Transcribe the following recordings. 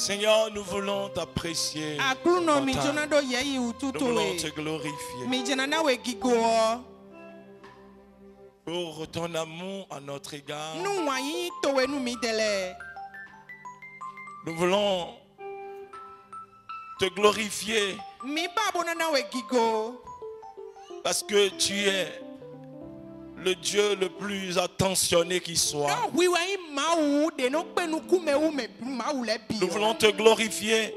Seigneur, nous voulons t'apprécier. Nous voulons te glorifier pour ton amour à notre égard. Nous voulons te glorifier parce que tu es le Dieu le plus attentionné qui soit. Nous voulons te glorifier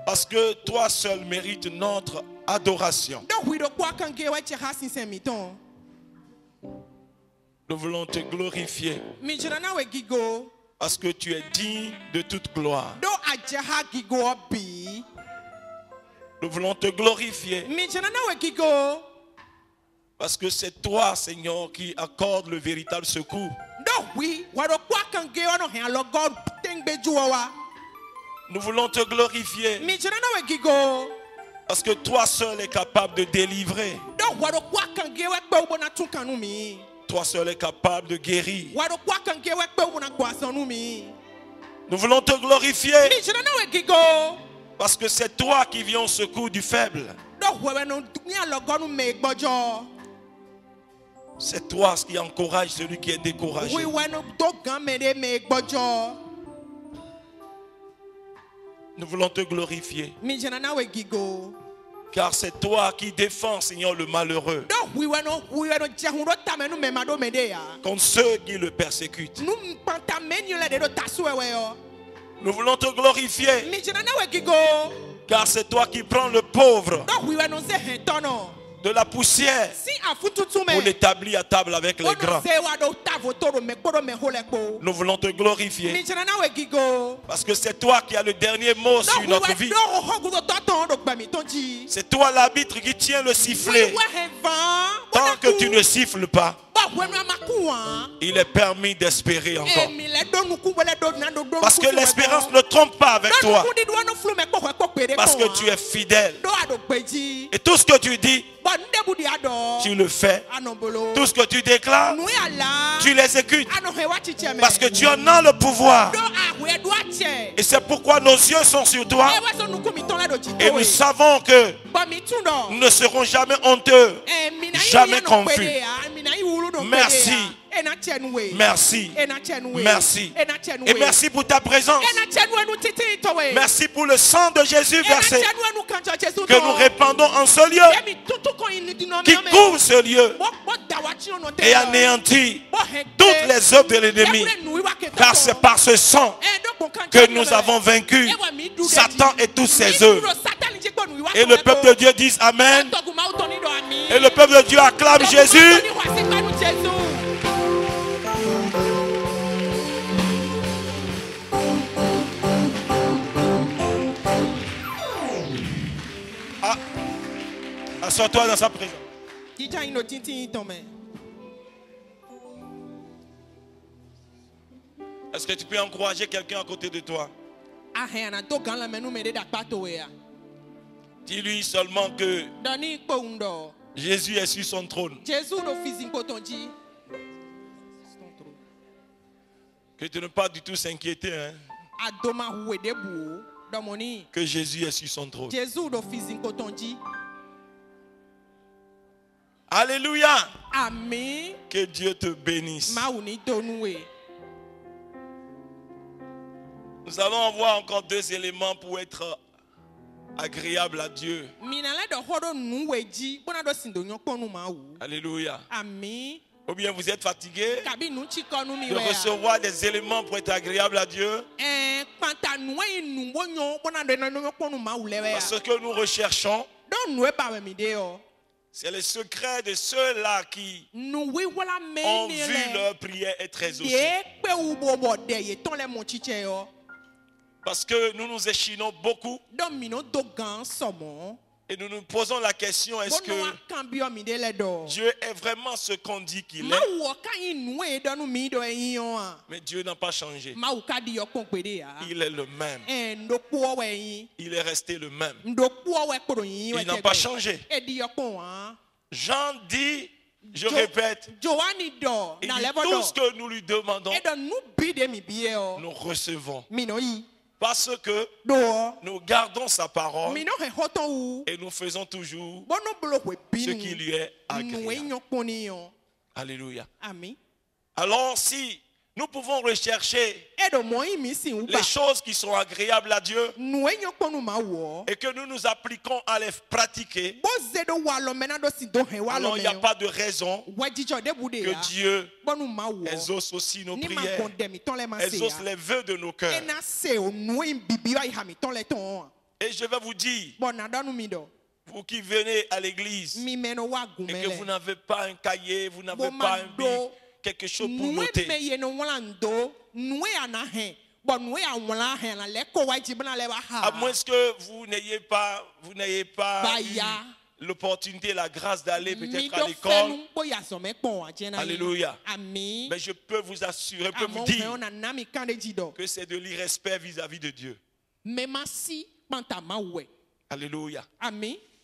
parce que toi seul mérites notre adoration. Nous voulons te glorifier parce que tu es digne de toute gloire. Nous voulons te glorifier parce que c'est toi, Seigneur, qui accorde le véritable secours. Nous voulons te glorifier parce que toi seul es capable de délivrer. Toi seul es capable de guérir. Nous voulons te glorifier parce que c'est toi qui viens au secours du faible. C'est toi qui encourage celui qui est découragé. Nous voulons te glorifier car c'est toi qui défends, Seigneur, le malheureux contre ceux qui le persécutent. Nous voulons te glorifier car c'est toi qui prends le pauvre de la poussière pour l'établir à table avec les grands. Nous voulons te glorifier parce que c'est toi qui as le dernier mot sur notre vie. C'est toi l'arbitre qui tient le sifflet. Tant que tu ne siffles pas, il est permis d'espérer encore. Parce que l'espérance ne trompe pas avec toi. Parce que tu es fidèle. Et tout ce que tu dis, tu le fais. Tout ce que tu déclares, tu l'exécutes. Parce que tu en as le pouvoir. Et c'est pourquoi nos yeux sont sur toi. Et nous savons que nous ne serons jamais honteux, jamais confus. Merci. Merci. Merci. Et merci pour ta présence. Merci pour le sang de Jésus versé que nous répandons en ce lieu, qui couvre ce lieu et anéantit toutes les œuvres de l'ennemi. Car c'est par ce sang que nous avons vaincu Satan et toutes ses œuvres. Et le peuple de Dieu dit Amen. Et le peuple de Dieu acclame Jésus. Assois-toi dans sa présence. Est-ce que tu peux encourager quelqu'un à côté de toi? Dis-lui seulement que Jésus est sur son trône. Que tu ne pas du tout s'inquiéter. Que Jésus est sur son trône. Alléluia. Amen. Que Dieu te bénisse. Nous allons avoir encore 2 éléments pour être agréable à Dieu. Alléluia. Amen. Ou bien vous êtes fatigué de recevoir des éléments pour être agréable à Dieu. Ce que nous recherchons, c'est le secret de ceux-là qui ont vu leur prière être exaucée. Parce que nous nous échinons beaucoup. Et nous nous posons la question, est-ce que Dieu est vraiment ce qu'on dit qu'il est? Mais Dieu n'a pas changé. Il est le même. Il est resté le même. Il n'a pas changé. Jean dit Je répète, et dit, tout ce que nous lui demandons, nous recevons. Parce que nous gardons sa parole et nous faisons toujours ce qui lui est agréable. Alléluia. Alors si nous pouvons rechercher les choses qui sont agréables à Dieu et que nous nous appliquons à les pratiquer, alors il n'y a pas de raison que Dieu exauce aussi nos prières, exauce les vœux de nos cœurs. Et je vais vous dire, vous qui venez à l'église et que vous n'avez pas un cahier, vous n'avez pas un bic, quelque chose pour noter. À moins que vous n'ayez pas l'opportunité, la grâce d'aller peut-être à l'école. Alléluia. Mais je peux vous assurer, je peux vous dire que c'est de l'irrespect vis-à-vis de Dieu. Alléluia.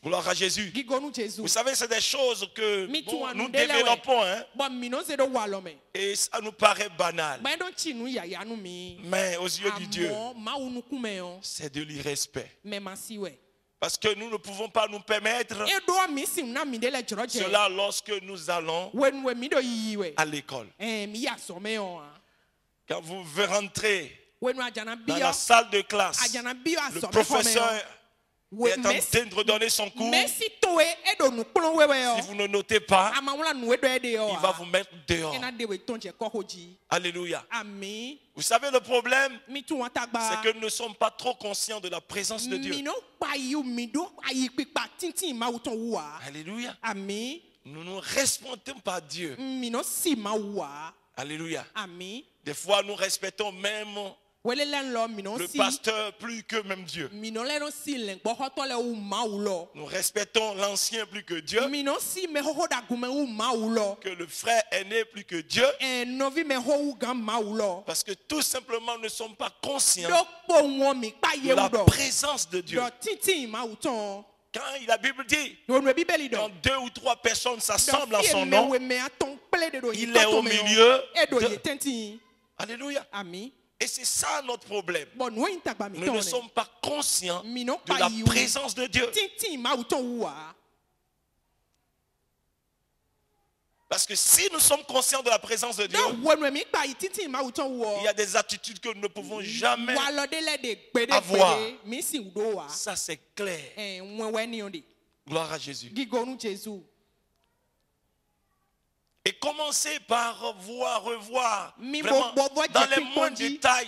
Gloire à Jésus. Vous savez, c'est des choses que nous développons, hein? Et ça nous paraît banal. Mais aux yeux de Dieu, c'est de l'irrespect. Parce que nous ne pouvons pas nous permettre cela lorsque nous allons à l'école. Quand vous rentrez dans la salle de classe, le professeur est en train de redonner son cours. Si vous ne notez pas, il va vous mettre dehors. Alléluia. Vous savez, le problème, c'est que nous ne sommes pas trop conscients de la présence de Dieu. Alléluia. Nous ne respectons pas Dieu. Alléluia. Des fois, nous respectons même le pasteur plus que même Dieu. Nous respectons l'ancien plus que Dieu. Que le frère aîné plus que Dieu. Parce que tout simplement nous ne sommes pas conscients de la présence de Dieu. Quand la Bible dit, quand 2 ou 3 personnes s'assemblent en son nom, il est au milieu de... Alléluia. Et c'est ça notre problème. Nous ne sommes pas conscients de la présence de Dieu. Parce que si nous sommes conscients de la présence de Dieu, il y a des attitudes que nous ne pouvons jamais avoir. Ça, c'est clair. Gloire à Jésus. Et commencez par revoir vraiment, dans les moindres détails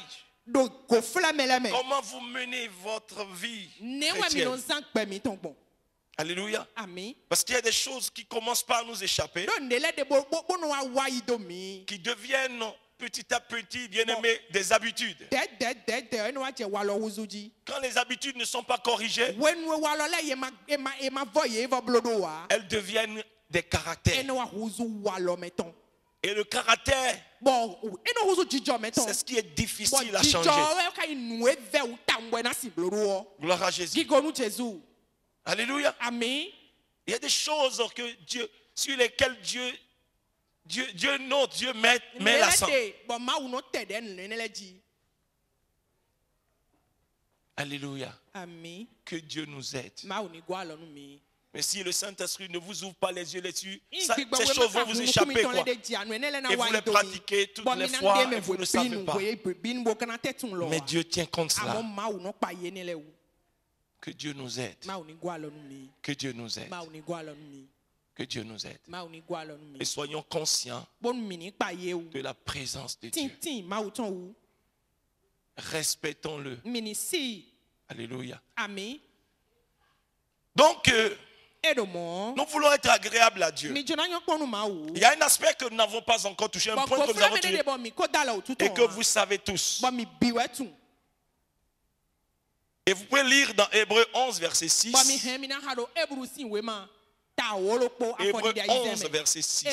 comment vous menez votre vie chrétienne. Alléluia. Parce qu'il y a des choses qui commencent par nous échapper, qui deviennent petit à petit, bien aimés, des habitudes. Quand les habitudes ne sont pas corrigées, elles deviennent des caractères. Et le caractère, c'est ce qui est difficile à changer. Gloire à Jésus. Alléluia. Il y a des choses que Dieu, sur lesquelles Dieu met l'accent. Alléluia. Que Dieu nous aide. Mais si le Saint-Esprit ne vous ouvre pas les yeux là-dessus, ces choses vont vous échapper, quoi. Et vous les pratiquez toutes les fois et vous ne savez pas. Mais Dieu tient compte de cela. Que Dieu nous aide. Que Dieu nous aide. Que Dieu nous aide. Et soyons conscients de la présence de Dieu. Respectons-le. Alléluia. Donc, nous voulons être agréables à Dieu. Il y a un aspect que nous n'avons pas encore touché, un point que nous avons touché et que vous savez tous. Et vous pouvez lire dans Hébreux 11, verset 6. Hébreux 11, verset 6.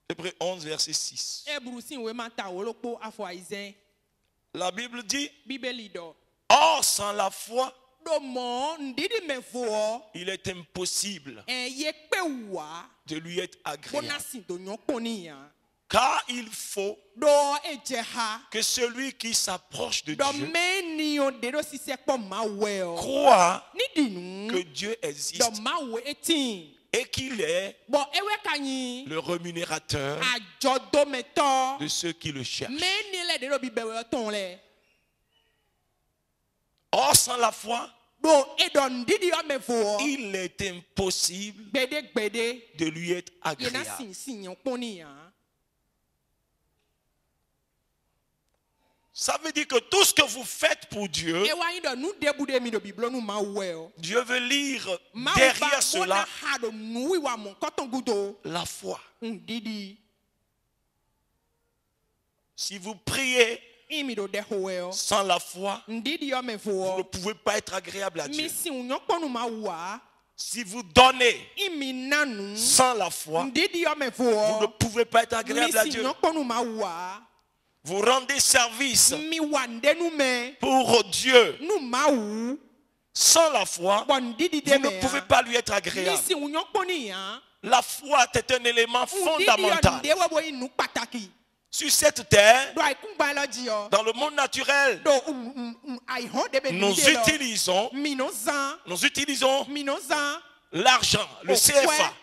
Hébreux 11, verset 6. La Bible dit, or sans la foi, il est impossible de lui être agréable. Car il faut que celui qui s'approche de Dieu croit que Dieu existe et qu'il est le rémunérateur de ceux qui le cherchent. Or, sans la foi, il est impossible de lui être agréable. Ça veut dire que tout ce que vous faites pour Dieu, Dieu veut lire derrière cela la foi. Si vous priez sans la foi, vous ne pouvez pas être agréable à Dieu. Si vous donnez sans la foi, vous ne pouvez pas être agréable à Dieu. Vous rendez service pour Dieu sans la foi, vous ne pouvez pas lui être agréable. La foi est un élément fondamental. Sur cette terre, dans le monde naturel, nous utilisons l'argent, le CFA,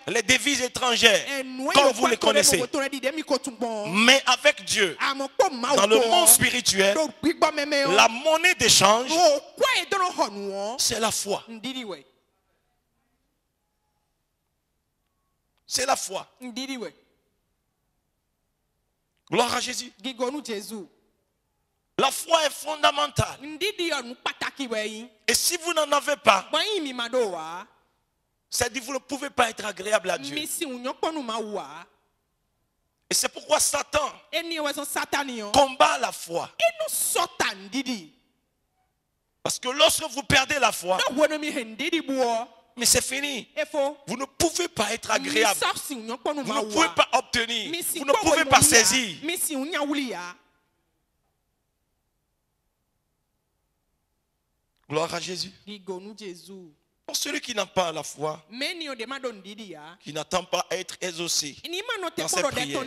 les devises étrangères, comme vous les connaissez. Mais avec Dieu, dans le monde spirituel, la monnaie d'échange, c'est la foi. C'est la foi. Gloire à Jésus. La foi est fondamentale. Et si vous n'en avez pas, c'est-à-dire que vous ne pouvez pas être agréable à Dieu. Et c'est pourquoi Satan combat la foi. Parce que lorsque vous perdez la foi, mais c'est fini. Vous ne pouvez pas être agréable. Vous ne pouvez pas obtenir. Vous ne pouvez pas saisir. Gloire à Jésus. Pour celui qui n'a pas la foi, qui n'attend pas à être exaucé dans ses prières,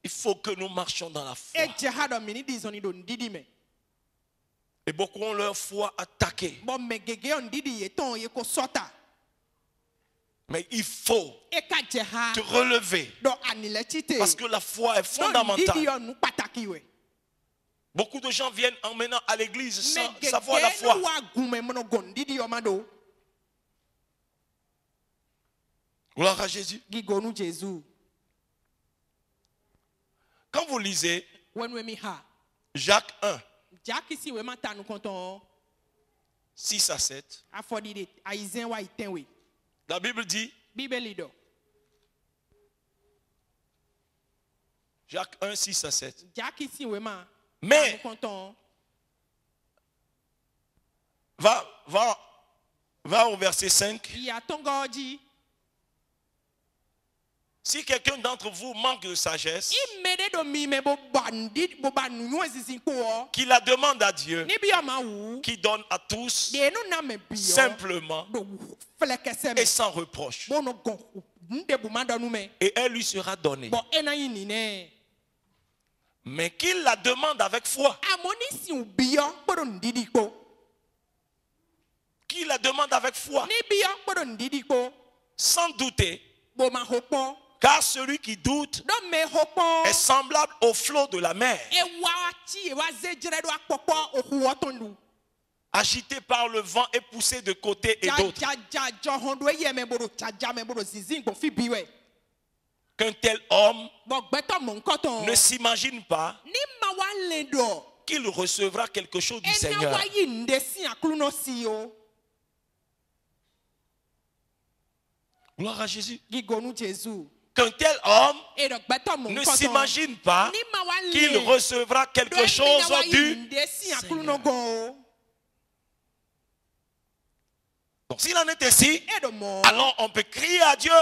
il faut que nous marchions dans la foi. Et beaucoup ont leur foi attaquée. Mais il faut te relever. Parce que la foi est fondamentale. Beaucoup de gens viennent en menant à l'église sans savoir la foi. Gloire à Jésus. Quand vous lisez Jacques 1, 6 à 7, la Bible dit, Jacques 1, 6 à 7. Mais, va au verset 5. Si quelqu'un d'entre vous manque de sagesse, qu'il la demande à Dieu, qui donne à tous simplement et sans reproche. Et elle lui sera donnée. Mais qu'il la demande avec foi. Qu'il la demande avec foi. Sans douter. Car celui qui doute est semblable au flot de la mer, agité par le vent et poussé de côté et d'autre. Qu'un tel homme ne s'imagine pas qu'il recevra quelque chose du Seigneur. Gloire à Jésus. Qu'un tel homme ne s'imagine pas qu'il recevra quelque chose du Seigneur. Donc s'il en est ainsi, alors on peut crier à Dieu,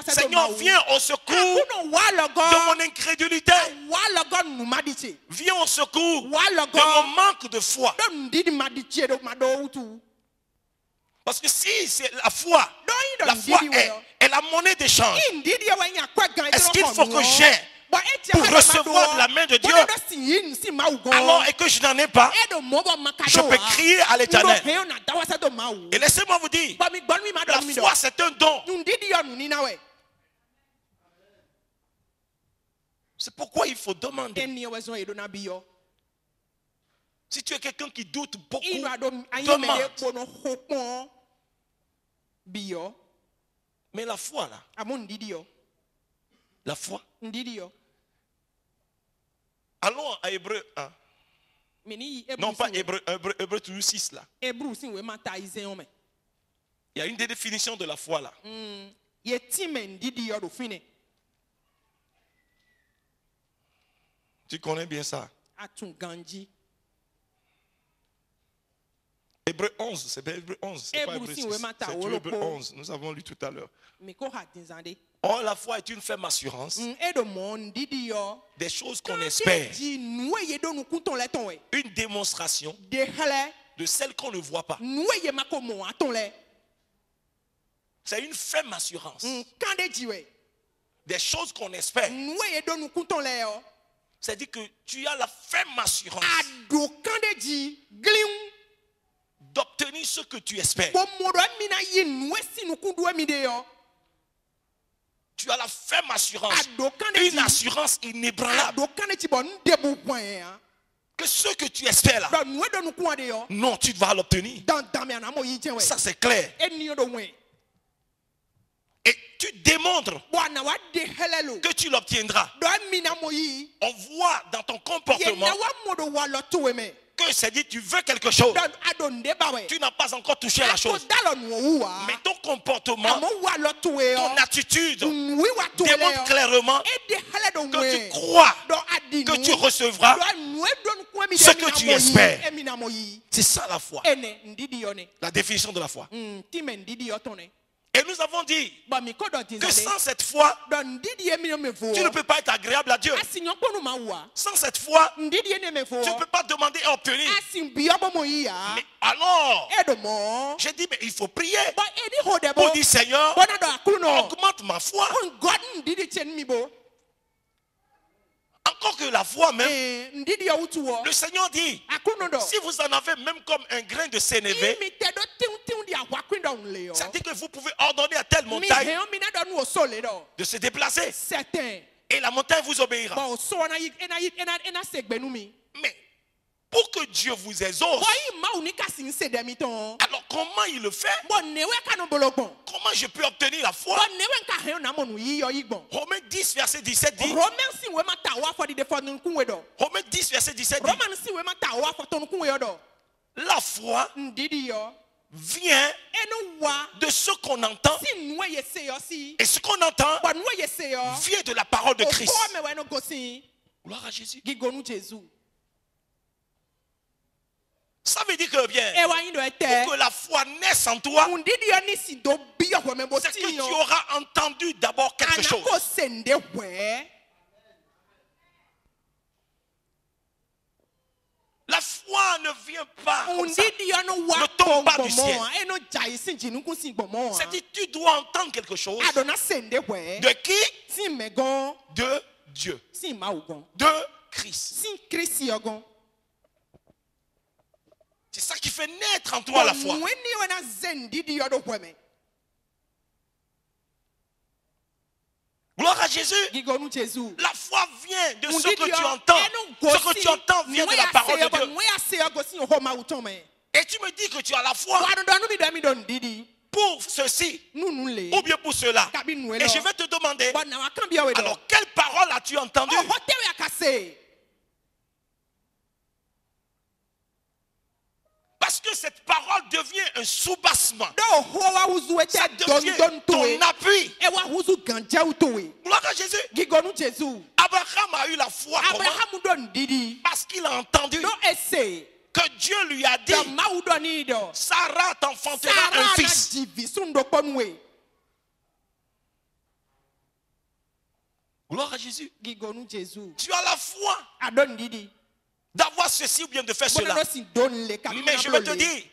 Seigneur, viens au secours de mon incrédulité. Viens au secours de mon manque de foi. Parce que si c'est la foi est la monnaie d'échange, est-ce qu'il faut que j'ai pour recevoir de la main de Dieu, alors et que je n'en ai pas, je peux crier à l'Éternel. Et laissez-moi vous dire, la foi c'est un don. C'est pourquoi il faut demander. Si tu es quelqu'un qui doute beaucoup, demande. Mais la foi là, la foi. Allons à Hébreu 1. Non, pas Hébreu 6 là. Il y a une des définitions de la foi là. Tu connais bien ça. Hébreu 11, c'est Hébreu 11, c'est pas Hébreu 6. C'est Hébreu 11, nous avons lu tout à l'heure. Or, la foi est une ferme assurance des choses qu'on espère. Une démonstration de celles qu'on ne voit pas. C'est une ferme assurance des choses qu'on espère. C'est-à-dire que tu as la ferme assurance d'obtenir ce que tu espères. Tu as la ferme assurance, une assurance inébranlable, que ce que tu espères là, non, tu vas l'obtenir. Ça c'est clair. Et tu démontres que tu l'obtiendras. On voit dans ton comportement que c'est dit tu veux quelque chose. Tu n'as pas encore touché à la chose. Mais ton comportement, ton attitude démontre clairement que tu crois que tu recevras ce que tu espères. C'est ça la foi. La définition de la foi. Et nous avons dit que sans cette foi, tu ne peux pas être agréable à Dieu. Sans cette foi, tu ne peux pas demander et obtenir. Mais alors, j'ai dit, mais il faut prier pour dire, Seigneur, augmente ma foi. Encore que la foi même, le Seigneur dit, si vous en avez même comme un grain de sénévé, ça dit que vous pouvez ordonner à telle montagne de se déplacer. Et la montagne vous obéira. Mais pour que Dieu vous exauce, alors comment il le fait? Comment je peux obtenir la foi? Romains 10 verset 17 dit, Romains 10 verset 17 dit, la foi vient de ce qu'on entend, et ce qu'on entend vient de la parole de Christ. Gloire à Jésus. Ça veut dire que bien, pour que la foi naisse en toi, c'est que tu auras entendu d'abord quelque chose. La foi ne vient pas comme ça, ne tombe pas du ciel. C'est-à-dire tu dois entendre quelque chose. De qui? De Dieu. De Christ. C'est ça qui fait naître en toi la foi. Gloire à Jésus. La foi vient de ce que tu entends. Ce que tu entends vient de la parole de Dieu. Et tu me dis que tu as la foi pour ceci ou bien pour cela. Et je vais te demander, alors quelle parole as-tu entendue? Parce que cette parole devient un soubassement. Ça devient ton appui. Gloire à Jésus. Abraham a eu la foi. Comment? Parce qu'il a entendu que Dieu lui a dit, Sarah t'enfantera un fils. Gloire à Jésus. Tu as la foi d'avoir ceci ou bien de faire cela. Mais je vais te dire,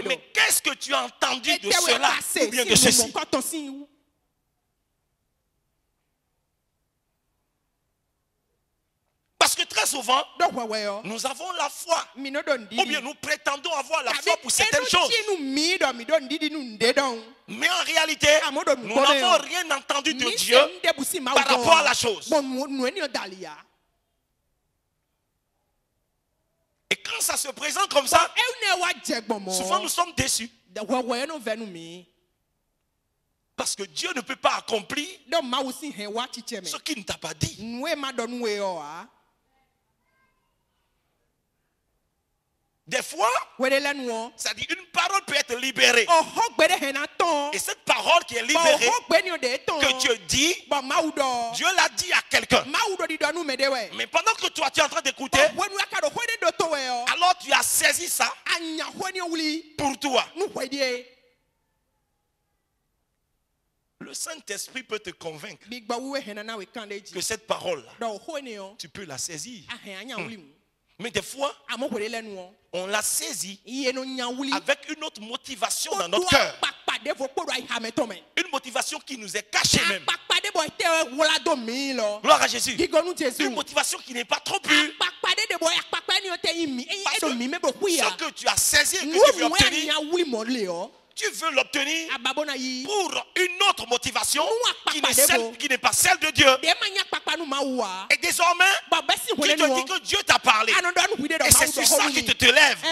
mais qu'est-ce que tu as entendu de cela ou bien de ceci? Parce que très souvent, nous avons la foi. Ou bien nous prétendons avoir la foi pour certaines choses. Mais en réalité, nous n'avons rien entendu de Dieu par rapport à la chose. Et quand ça se présente comme ça, souvent nous sommes déçus. Parce que Dieu ne peut pas accomplir ce qu'il ne t'a pas dit. Des fois, ça dit une parole peut être libérée. Et cette parole qui est libérée, que Dieu dit, Dieu l'a dit à quelqu'un. Mais pendant que toi tu es en train d'écouter, alors tu as saisi ça pour toi. Le Saint-Esprit peut te convaincre que cette parole-là, tu peux la saisir. Mais des fois, on la saisit avec une autre motivation dans notre cœur. Une motivation qui nous est cachée même. Gloire à Jésus. Une motivation qui n'est pas trop pure. Parce que ce que tu as saisi et que tu veux obtenir, tu veux l'obtenir pour une autre motivation qui n'est pas celle de Dieu. Et désormais, tu te dis que Dieu t'a parlé. Et c'est sur ça que tu te lèves.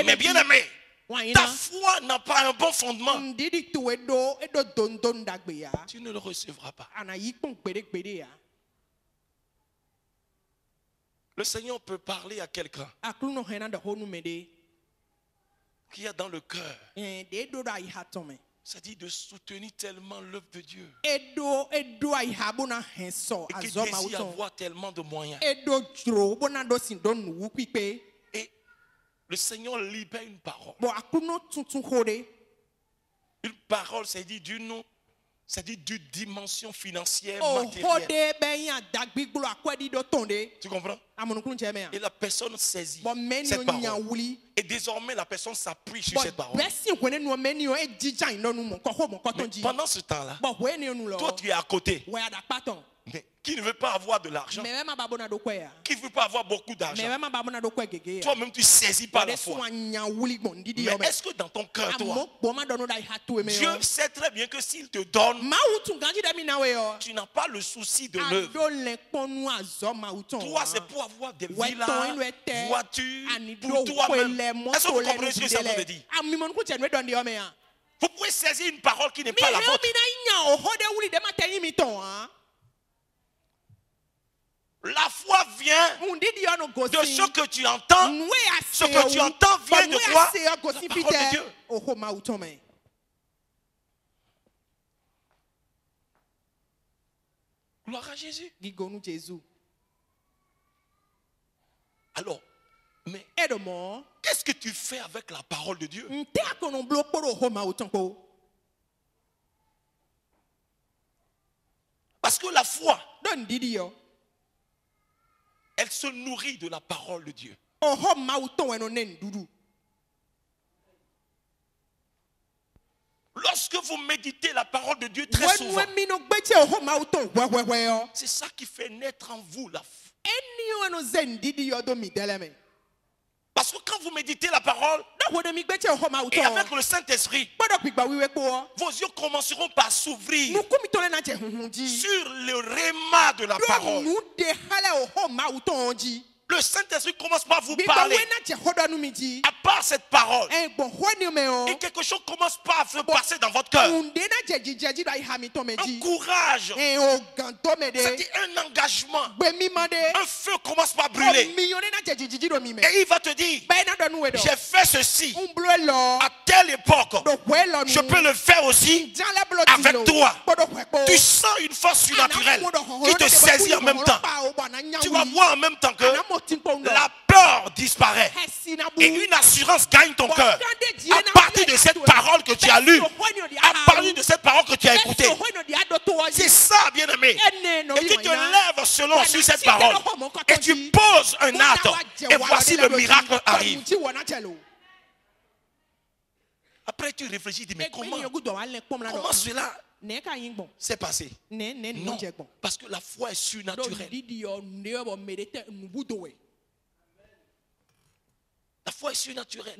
Mais bien aimé, ta foi n'a pas un bon fondement. Tu ne le recevras pas. Le Seigneur peut parler à quelqu'un qui a dans le cœur, ça dit de soutenir tellement l'œuvre de Dieu et qui désire avoir tellement de moyens. Et le Seigneur libère une parole. Une parole, c'est dit d'une dimension financière, matérielle. Tu comprends? Et la personne saisit cette parole. Et désormais, la personne s'appuie sur cette parole. Mais pendant ce temps-là, toi, tu es à côté. Mais qui ne veut pas avoir de l'argent, qui ne veut pas avoir beaucoup d'argent, toi-même tu saisis par la foi. Mais est-ce que dans ton cœur, toi, Dieu sait très bien que s'il te donne, tu n'as pas le souci de l'œuvre. Toi, c'est pour avoir des villas, voitures, pour toi-même. Est-ce que vous comprenez ce que ça veut dire? Vous pouvez saisir une parole qui n'est pas la vôtre. La foi vient de ce que tu entends. Ce que tu entends vient de quoi? La parole de Dieu. Gloire à Jésus. Alors, mais qu'est-ce que tu fais avec la parole de Dieu? Parce que la foi, elle se nourrit de la parole de Dieu. Lorsque vous méditez la parole de Dieu très souvent, c'est ça qui fait naître en vous la foi. Parce que quand vous méditez la parole et avec le Saint-Esprit, vos yeux commenceront par s'ouvrir sur le réma de la parole. Le Saint-Esprit commence par vous parler. À part cette parole, et quelque chose commence par se passer dans votre cœur. Un courage, c'est-à-dire un engagement. Un feu commence par brûler. Et il va te dire, j'ai fait ceci à telle époque. Je peux le faire aussi avec toi. Tu sens une force surnaturelle qui te saisit en même temps. Tu vas voir en même temps que la peur disparaît. Et une assurance gagne ton cœur. À partir de cette parole que tu as lue, à partir de cette parole que tu as écoutée. C'est ça, bien-aimé. Et tu te lèves selon sur cette parole. Et tu poses un acte. Et voici le miracle arrive. Après tu réfléchis, tu dis mais comment cela s'est passé? Non, parce que la foi est surnaturelle. La foi est surnaturelle.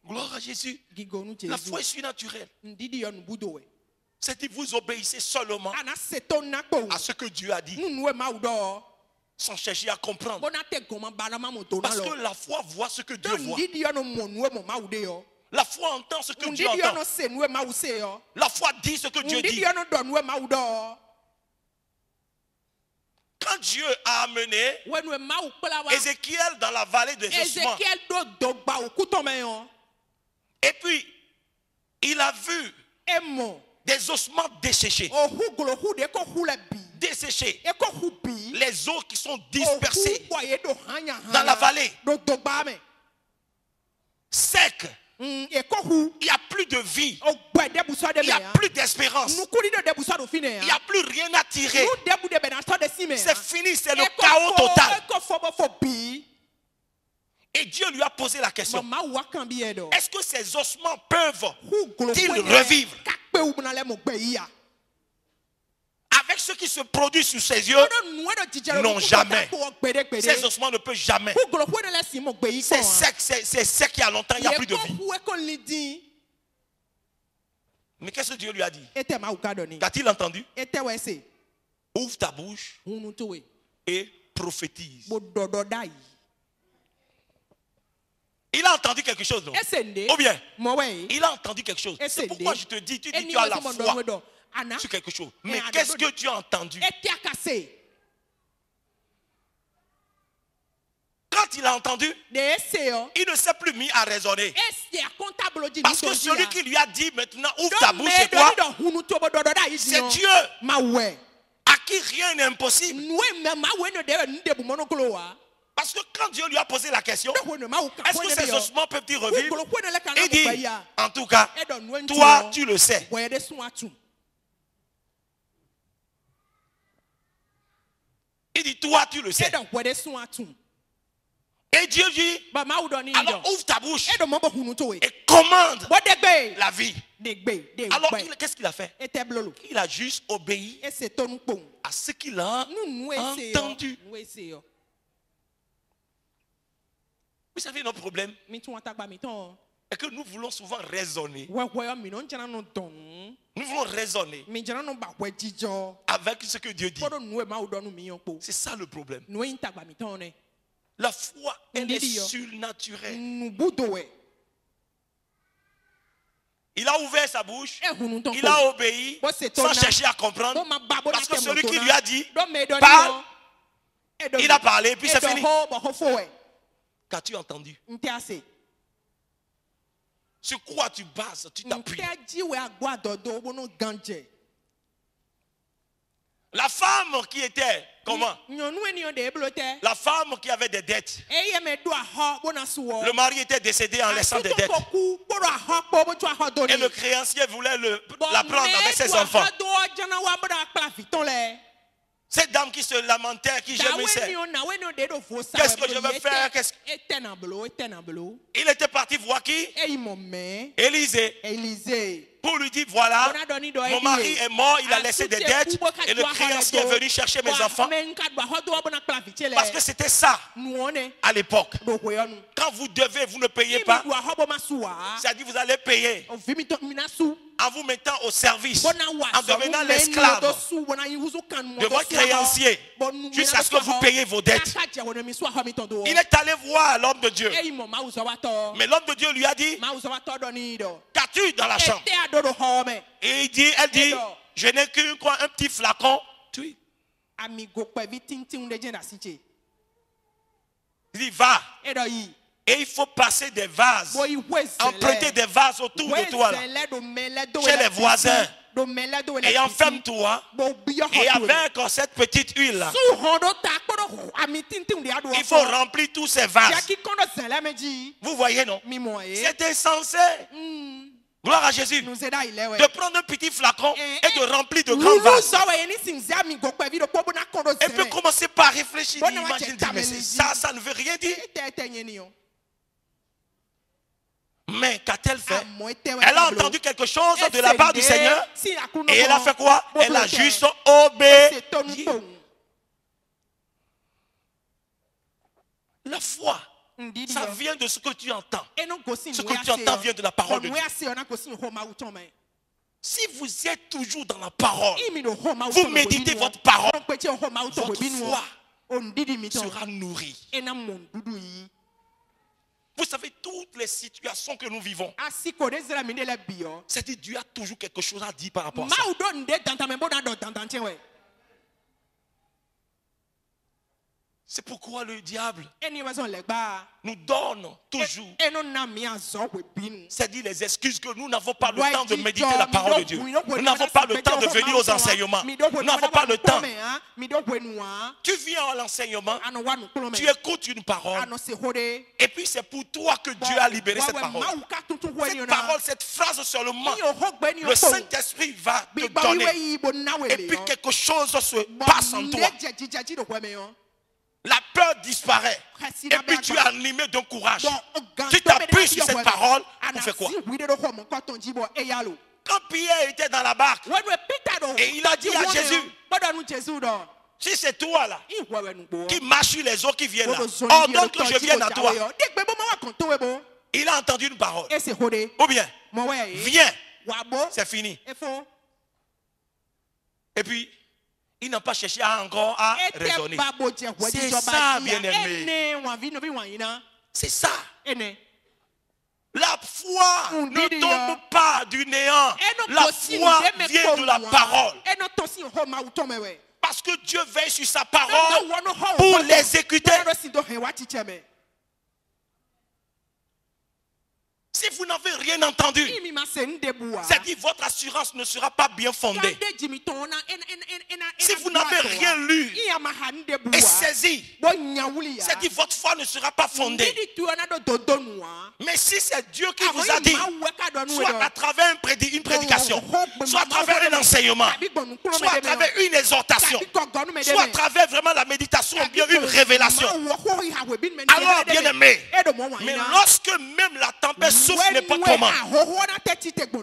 Gloire à Jésus. La foi est surnaturelle. C'est-à-dire vous obéissez seulement à ce que Dieu a dit, sans chercher à comprendre. Parce que la foi voit ce que Dieu voit. La foi entend ce que Dieu entend. La foi dit ce que Dieu dit. Quand Dieu a amené Ézéchiel dans la vallée des ossements, et puis il a vu des ossements desséchés. Desséchés. Les os qui sont dispersés dans la vallée. Sec. Il n'y a plus de vie. Il n'y a plus d'espérance. Il n'y a plus rien à tirer. C'est fini, c'est le chaos total. Et Dieu lui a posé la question. Est-ce que ces ossements peuvent-ils revivre? Avec ce qui se produit sous ses yeux? Non, jamais. Ces ossements ne peuvent jamais. C'est sec il y a longtemps, il n'y a plus de vie. Mais qu'est-ce que Dieu lui a dit? Qu'a-t-il entendu? Ouvre ta bouche et prophétise. Il a entendu quelque chose, non? Ou bien, il a entendu quelque chose. C'est pourquoi je te dis, tu as la foi sur quelque chose. Mais qu'est-ce que tu as entendu? Quand il a entendu, il ne s'est plus mis à raisonner. Parce que celui qui lui a dit maintenant ouvre ta bouche, c'est quoi? C'est Dieu. À qui rien n'est impossible. Parce que quand Dieu lui a posé la question, est-ce que ces ossements peuvent-ils revivre? Il dit, en tout cas, toi tu le sais. Il dit, toi tu le sais. Et Dieu dit, alors ouvre ta bouche et commande la vie. Alors qu'est-ce qu'il a fait? Il a juste obéi à ce qu'il a entendu. Vous savez, notre problème est que nous voulons souvent raisonner. Nous voulons raisonner avec ce que Dieu dit. C'est ça le problème. La foi, elle est surnaturelle. Il a ouvert sa bouche, il a obéi sans chercher à comprendre. Parce que celui qui lui a dit, parle, il a parlé, puis c'est fini. Qu'as-tu entendu? Sur quoi tu bases, tu t'appuies? La femme qui était comment? La femme qui avait des dettes. Le mari était décédé en laissant des dettes. Et le créancier voulait la prendre avec ses enfants. Cette dame qui se lamentait, qui gémissait. Qu'est-ce que je vais faire? Il était parti voir qui? Élisée. Pour lui dire, voilà, mon mari est mort, il a laissé des dettes. Et le créancier est venu chercher mes enfants. Parce que c'était ça à l'époque. Quand vous devez, vous ne payez pas. C'est-à-dire vous allez payer en vous mettant au service, en devenant l'esclave de votre créancier jusqu'à ce que vous payiez vos dettes. Il est allé voir l'homme de Dieu. Mais l'homme de Dieu lui a dit, qu'as-tu dans la chambre? Et elle dit, je n'ai qu'un petit flacon. Il dit, va. Et il faut passer des vases, emprunter des vases autour de toi, là, chez les voisins, et enferme-toi et avec cette petite huile là, il faut remplir tous ces vases. Vous voyez, non? C'est insensé. Gloire à Jésus. De prendre un petit flacon et de remplir de grands vases. Et puis commencer par réfléchir, imaginer, mais ça ne veut rien dire. Mais qu'a-t-elle fait? Elle a entendu quelque chose de la part du Seigneur et elle a fait quoi? Elle a juste obéi. La foi, ça vient de ce que tu entends. Ce que tu entends vient de la parole de Dieu. Si vous êtes toujours dans la parole, vous méditez votre parole, votre foi sera nourrie. Vous savez, toutes les situations que nous vivons, c'est-à-dire Dieu a toujours quelque chose à dire par rapport à ça. C'est pourquoi le diable nous donne toujours, c'est-à-dire les excuses que nous n'avons pas le temps de méditer la parole de Dieu. Nous n'avons pas le temps de venir aux enseignements. Nous n'avons pas le temps. Tu viens à l'enseignement, tu écoutes une parole, et puis c'est pour toi que Dieu a libéré cette parole. Cette parole, cette phrase seulement, le Saint-Esprit va te donner. Et puis quelque chose se passe en toi. La peur disparaît. Et puis tu es animé d'un courage. Tu t'appuies sur cette parole. On fait quoi? Quand Pierre était dans la barque et il a dit à Jésus, si c'est toi là qui marche sur les eaux qui viennent là, ordonne que je vienne à toi. Il a entendu une parole. Ou bien, viens. C'est fini. Et puis il n'a pas cherché encore à raisonner. C'est ça, bien-aimé. C'est ça. La foi ne tombe pas du néant. La foi vient de la parole. Parce que Dieu veille sur sa parole pour l'exécuter. Si vous n'avez rien entendu, c'est-à-dire votre assurance ne sera pas bien fondée. Si vous n'avez rien lu et saisi, c'est-à-dire votre foi ne sera pas fondée. Mais si c'est Dieu qui vous a dit, soit à travers une prédication, soit à travers un enseignement, soit à travers une exhortation, soit à travers vraiment la méditation ou bien une révélation, alors bien aimé, mais lorsque même la tempête souffle n'importe comment,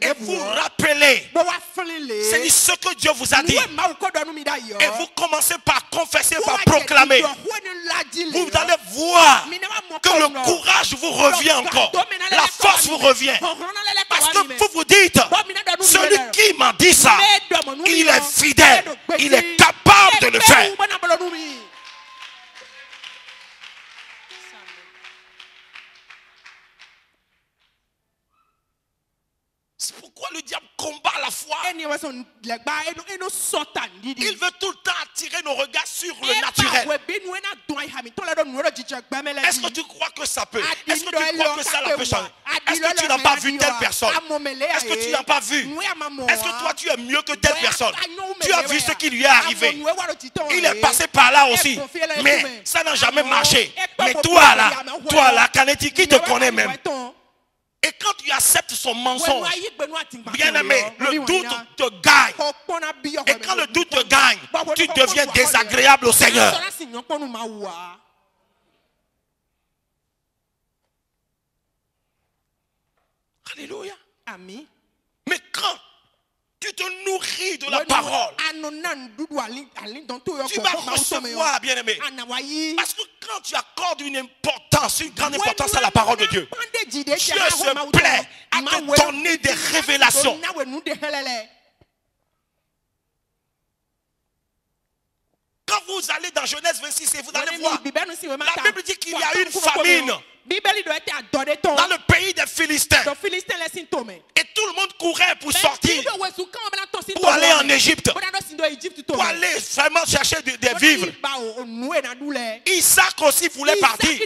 et vous rappelez, c'est ce que Dieu vous a dit, et vous commencez par confesser, par proclamer, vous allez voir que le courage vous revient encore, la force vous revient, parce que vous vous dites, celui qui m'a dit ça, il est fidèle, il est capable de le faire. C'est pourquoi le diable combat la foi. Il veut tout le temps attirer nos regards sur le naturel. Est-ce que tu crois que ça peut? Est-ce que tu crois que ça peut changer? Est-ce que tu n'as pas vu telle personne? Est-ce que tu n'as pas vu? Est-ce que toi tu es mieux que telle personne? Tu as vu ce qui lui est arrivé. Il est passé par là aussi. Mais ça n'a jamais marché. Mais toi là, Kaneti, qui te connaît même? Et quand tu acceptes son mensonge, bien aimé, le doute te gagne. Et quand le doute te gagne, tu deviens désagréable au Seigneur. Alléluia. Amen. Mais quand tu te nourris de la parole, tu vas recevoir, bien aimé. Parce que quand tu accordes une grande importance à la parole de Dieu, Dieu se plaît à te donner des révélations. Quand vous allez dans Genèse 26 et vous allez voir, la Bible dit qu'il y a une famine dans le pays des Philistins. Et tout le monde courait pour sortir, pour aller en Égypte, pour aller vraiment chercher des vivres. Isaac aussi voulait partir.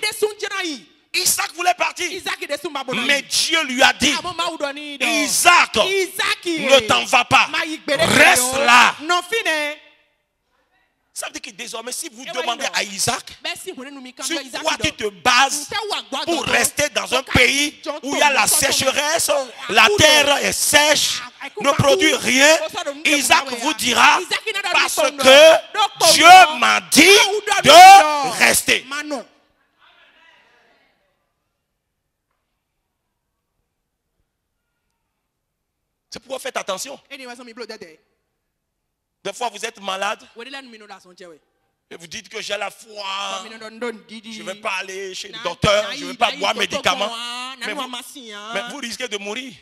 Isaac voulait partir. Mais Dieu lui a dit, Isaac, ne t'en va pas. Reste là. Ça veut dire que désormais, si vous demandez à Isaac, sur quoi tu te bases pour rester dans un pays où il y a la sécheresse, la terre est sèche, ne produit rien, Isaac vous dira, parce que Dieu m'a dit de rester. C'est pourquoi faites attention. Des fois, vous êtes malade et vous dites que j'ai la foi, je ne vais pas aller chez le docteur, je ne vais pas boire médicaments. Mais vous risquez de mourir.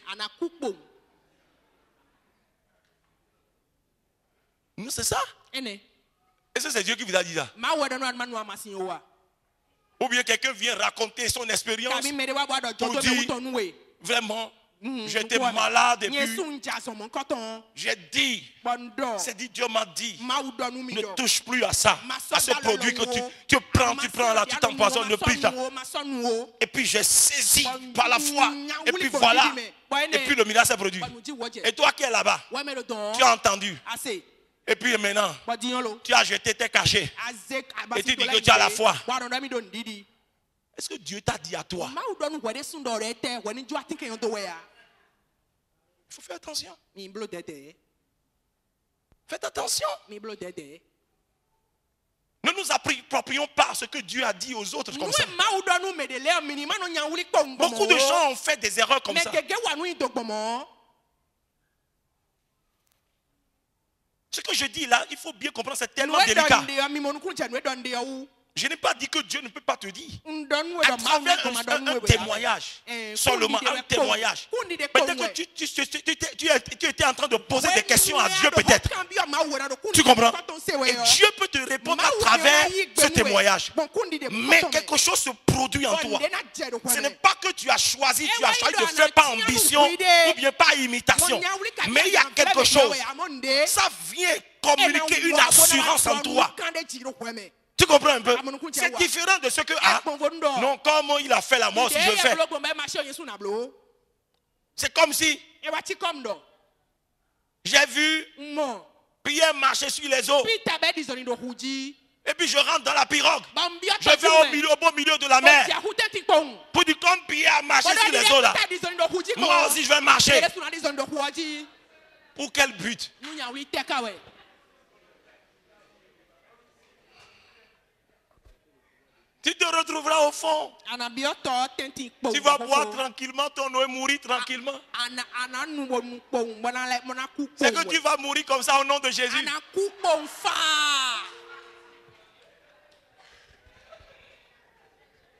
Non, c'est ça. Est-ce que c'est Dieu qui vous a dit ça? Ou bien quelqu'un vient raconter son expérience pour dire, vraiment, j'étais malade et puis j'ai dit, c'est dit, Dieu m'a dit, ne touche plus à ça, à ce produit que tu prends là, tu t'empoisonnes le plus tard. Et puis j'ai saisi par la foi, et puis voilà, et puis le miracle s'est produit. Et toi qui es là-bas, tu as entendu. Et puis maintenant, tu as jeté tes cachets et tu dis que tu as la foi. Est-ce que Dieu t'a dit à toi? Il faut faire attention. Faites attention. Ne nous approprions pas ce que Dieu a dit aux autres comme ça. Beaucoup de gens ont fait des erreurs comme ça. Ce que je dis là, il faut bien comprendre, c'est tellement délicat. Je n'ai pas dit que Dieu ne peut pas te dire. À travers un témoignage, seulement un témoignage. Peut-être que tu étais en train de poser des questions à Dieu, peut-être. Tu comprends? Et Dieu peut te répondre à travers ce témoignage. Mais quelque chose se produit en toi. Ce n'est pas que tu as choisi de faire par ambition ou bien par imitation. Mais il y a quelque chose. Ça vient communiquer une assurance en toi. Tu comprends un peu? C'est différent de ce que... non, comme il a fait la mort, si je le fais. C'est comme si... j'ai vu Pierre marcher sur les eaux. Et puis je rentre dans la pirogue. Je vais au beau milieu de la mer. Pour dire comme Pierre a marché sur les eaux là. Moi aussi je vais marcher. Pour quel but? Tu te retrouveras au fond. Tu vas boire tranquillement ton eau et mourir tranquillement. C'est que tu vas mourir comme ça au nom de Jésus.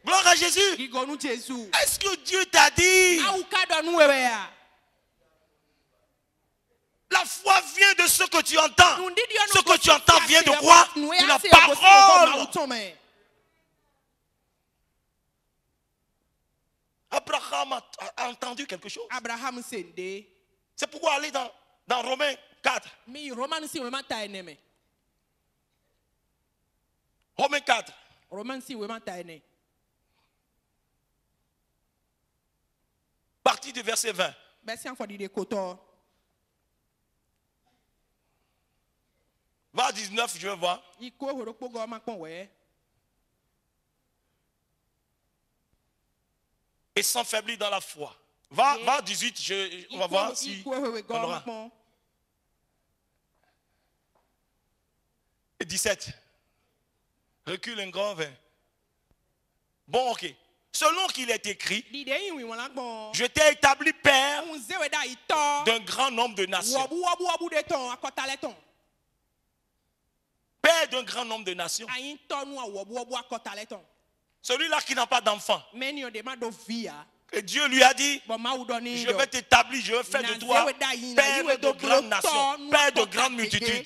Gloire à Jésus. Est-ce que Dieu t'a dit? La foi vient de ce que tu entends. Ce que tu entends vient de quoi? De la parole. Abraham a entendu quelque chose. C'est pourquoi aller dans Romains 4. Romains 4. Partie du verset 20. Va à 19, je vais voir. Et s'enfaiblir dans la foi. Va à 18, on va voir si on aura. Et 17. Recule un grand vin. Bon, ok. Selon qu'il est écrit, je t'ai établi père d'un grand nombre de nations. Père d'un grand nombre de nations. Celui-là qui n'a pas d'enfant. Et Dieu lui a dit, je vais t'établir, je vais faire de toi père de grandes nations, père de grandes multitudes.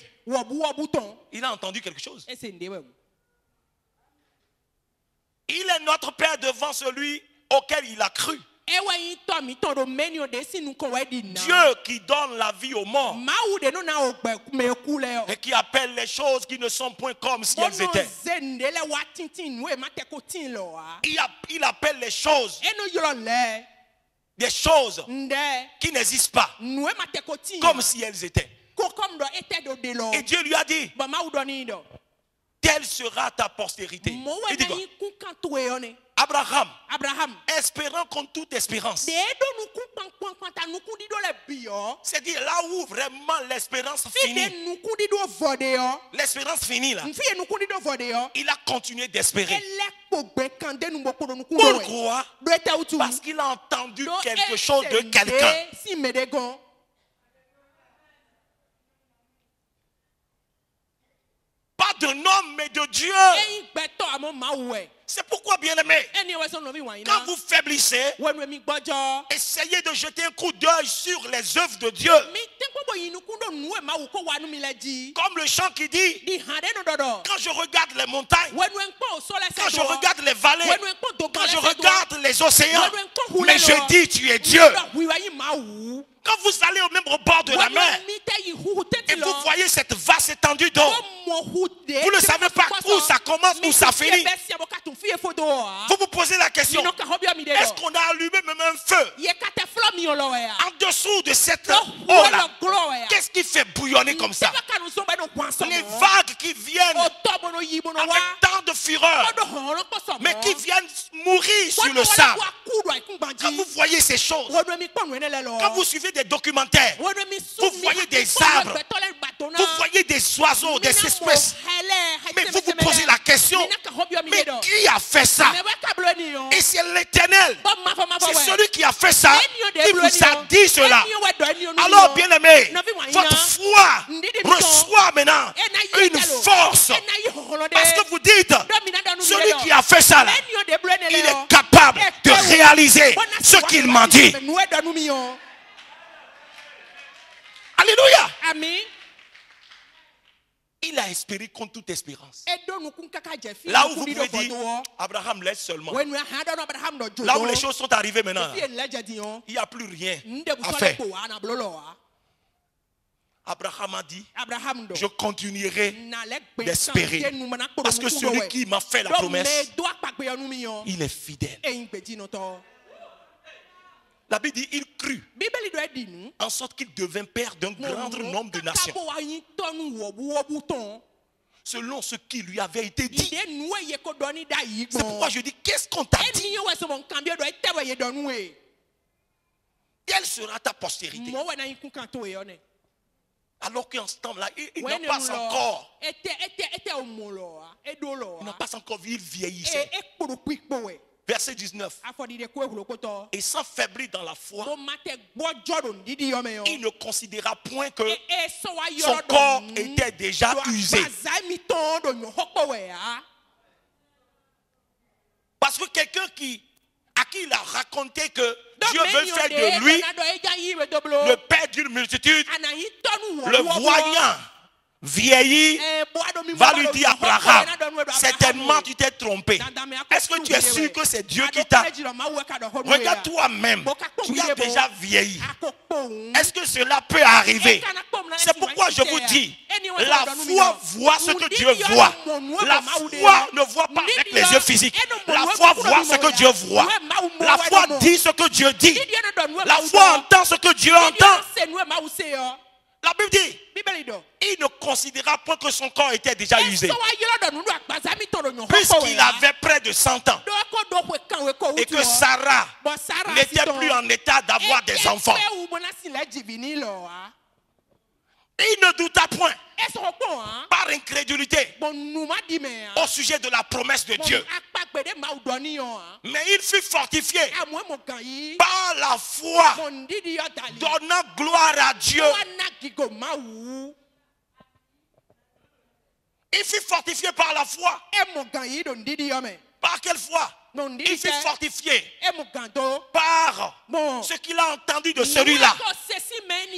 Il a entendu quelque chose. Il est notre père devant celui auquel il a cru. Dieu qui donne la vie aux morts et qui appelle les choses qui ne sont point comme si elles étaient. Il appelle les choses des choses qui n'existent pas comme si elles étaient. Et Dieu lui a dit, telle sera ta postérité. Il dit quoi? Abraham, espérant contre toute espérance. C'est-à-dire là où vraiment l'espérance finit. L'espérance finit là. Il a continué d'espérer. Pourquoi? Parce qu'il a entendu quelque chose de quelqu'un. Pas d'un homme, mais de Dieu. C'est pourquoi, bien-aimé, quand vous faiblissez, essayez de jeter un coup d'œil sur les œuvres de Dieu. Comme le chant qui dit, quand je regarde les montagnes, quand je regarde les vallées, quand je regarde les océans, mais je dis, tu es Dieu. Quand vous allez au même bord de la mer et vous voyez cette vaste étendue d'eau, vous ne savez pas où ça commence, où ça finit. Vous vous posez la question, est-ce qu'on a allumé même un feu en dessous de cette eau-là? Qu'est-ce qui fait bouillonner comme ça? Les vagues qui viennent avec tant de fureur, mais qui viennent mourir sur le sable. Quand vous voyez ces choses, quand vous suivez des documentaires, vous voyez des arbres, vous voyez des oiseaux, des espèces, mais vous vous posez la question, mais qui a fait ça? Et c'est l'Éternel, c'est celui qui a fait ça qui vous a dit cela. Alors bien aimé, votre foi reçoit maintenant une force, parce que vous dites, celui qui a fait ça là, il est capable de réaliser ce qu'il m'a dit. Alléluia. Amen. Il a espéré contre toute espérance. Là où vous pouvez dire, Abraham laisse seulement. Là où les choses sont arrivées maintenant, il n'y a plus rien à faire. Abraham a dit, je continuerai d'espérer. Parce que celui qui m'a fait la promesse, il est fidèle. La Bible dit, il crut, en sorte qu'il devint père d'un grand nombre de nations, selon ce qui lui avait été dit. C'est pourquoi je dis, qu'est-ce qu'on t'a dit? Quelle sera ta postérité? Alors qu'en ce temps-là, il n'a pas encore, il vieillissait. Verset 19. Et sans faiblir dans la foi, il ne considéra point que son corps était déjà usé. Parce que quelqu'un à qui il a raconté que Dieu veut faire de lui le père d'une multitude, le voyant vieilli, va lui dire, Abraham, certainement tu t'es trompé. Est-ce que tu es sûr que c'est Dieu qui t'a? Regarde toi-même, tu as déjà vieilli. Est-ce que cela peut arriver? C'est pourquoi je vous dis, la foi voit ce que Dieu voit. La foi ne voit pas avec les yeux physiques. La foi voit ce que Dieu voit. La foi dit ce que Dieu dit. La foi entend ce que Dieu entend. La Bible dit, il ne considéra pas que son corps était déjà usé, puisqu'il avait près de 100 ans, et que Sarah n'était plus en état d'avoir des enfants. Il ne douta point, par incrédulité, au sujet de la promesse de Dieu. Mais il fut fortifié par la foi, donnant gloire à Dieu. Il fut fortifié par la foi. Par quelle foi? Il fut fortifié par ce qu'il a entendu de celui-là,